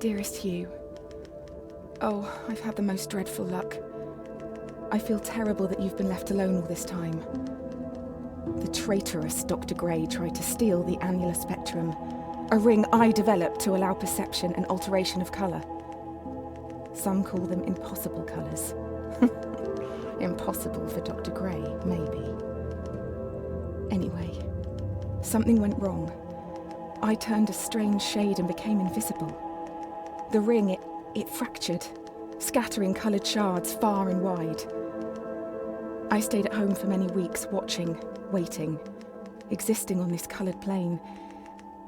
Dearest Hugh, oh, I've had the most dreadful luck. I feel terrible that you've been left alone all this time. The traitorous Dr. Gray tried to steal the annular spectrum, a ring I developed to allow perception and alteration of colour. Some call them impossible colours. Impossible for Dr. Gray, maybe. Anyway, something went wrong. I turned a strange shade and became invisible. The ring, it fractured, scattering coloured shards far and wide. I stayed at home for many weeks, watching, waiting, existing on this coloured plane.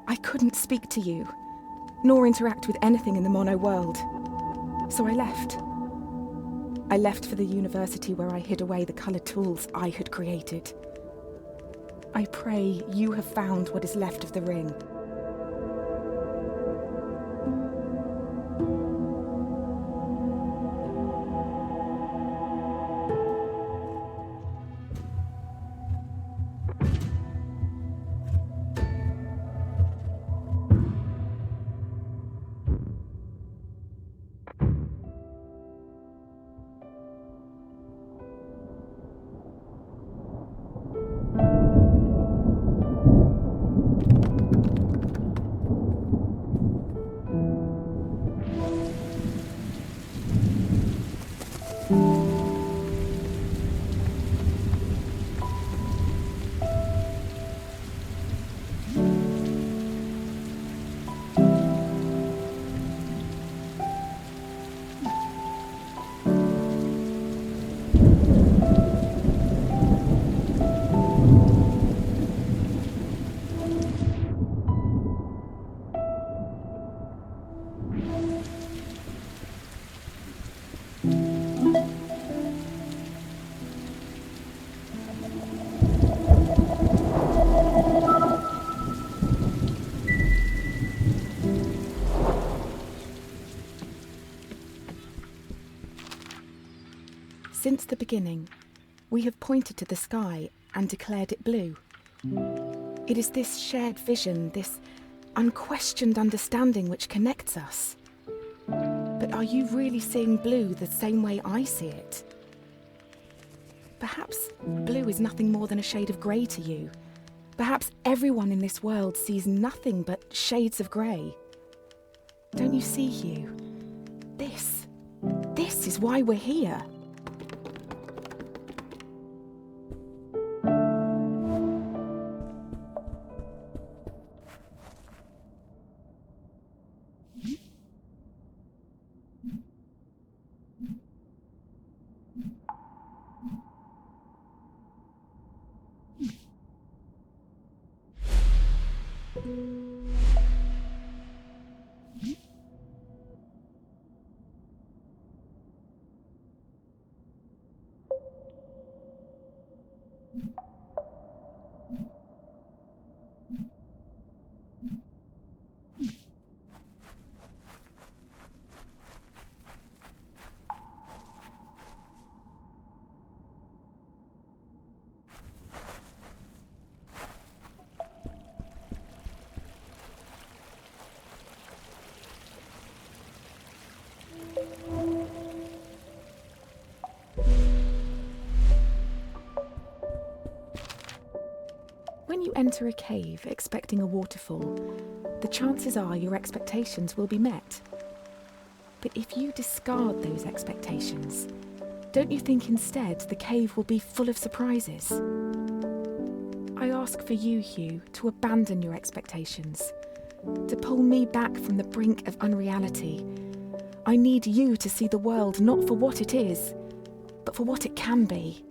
I couldn't speak to you, nor interact with anything in the mono world. So I left. I left for the university where I hid away the coloured tools I had created. I pray you have found what is left of the ring. Since the beginning, we have pointed to the sky and declared it blue. It is this shared vision, this unquestioned understanding which connects us. But are you really seeing blue the same way I see it? Perhaps blue is nothing more than a shade of grey to you. Perhaps everyone in this world sees nothing but shades of grey. Don't you see, Hugh? This is why we're here. When you enter a cave expecting a waterfall, the chances are your expectations will be met. But if you discard those expectations, don't you think instead the cave will be full of surprises? I ask for you, Hugh, to abandon your expectations, to pull me back from the brink of unreality. I need you to see the world not for what it is, but for what it can be.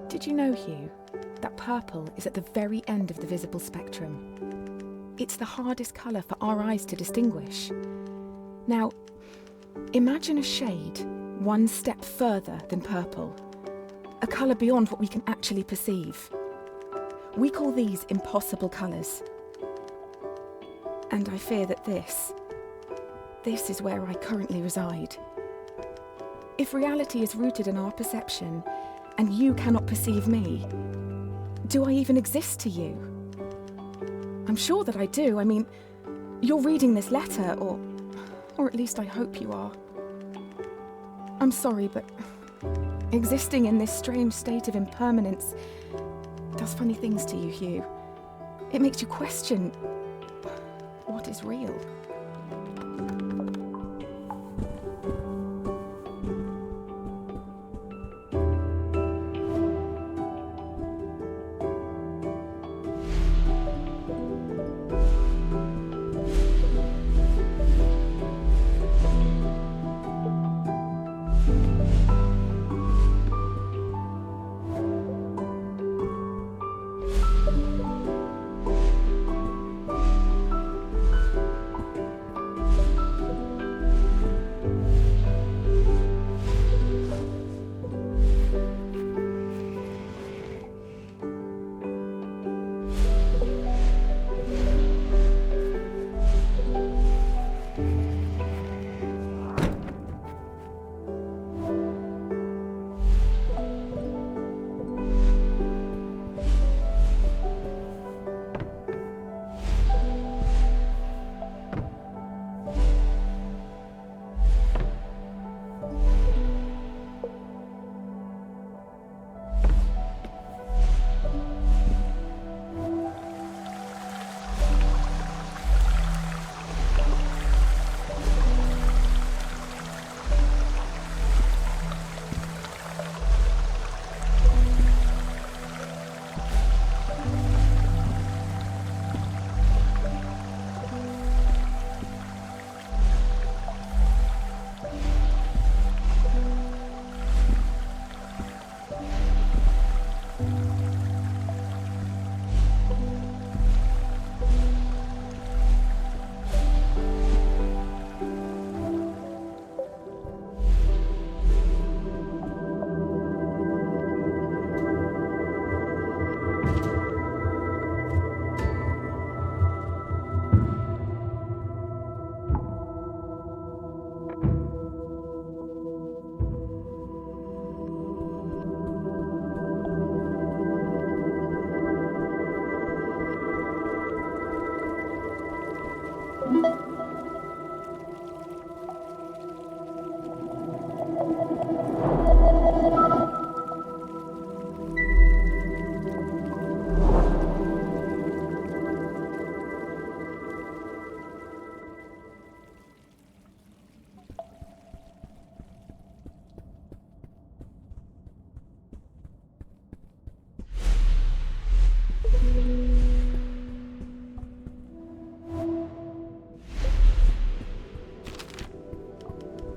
Did you know, Hugh, that purple is at the very end of the visible spectrum? It's the hardest colour for our eyes to distinguish. Now, imagine a shade one step further than purple, a colour beyond what we can actually perceive. We call these impossible colours. And I fear that this is where I currently reside. If reality is rooted in our perception, and you cannot perceive me, do I even exist to you? I'm sure that I do. I mean, you're reading this letter, or at least I hope you are. I'm sorry, but existing in this strange state of impermanence does funny things to you, Hugh. It makes you question what is real.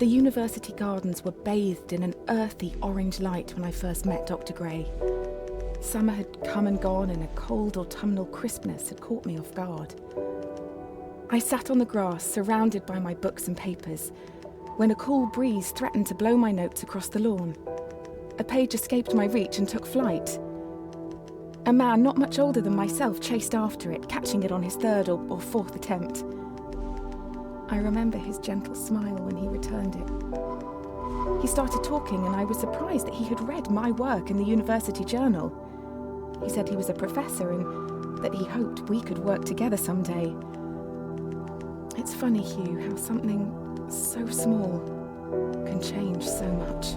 The university gardens were bathed in an earthy orange light when I first met Dr. Gray. Summer had come and gone, and a cold autumnal crispness had caught me off guard. I sat on the grass, surrounded by my books and papers, when a cool breeze threatened to blow my notes across the lawn. A page escaped my reach and took flight. A man not much older than myself chased after it, catching it on his third or fourth attempt. I remember his gentle smile when he returned it. He started talking, and I was surprised that he had read my work in the university journal. He said he was a professor and that he hoped we could work together someday. It's funny, Hugh, how something so small can change so much.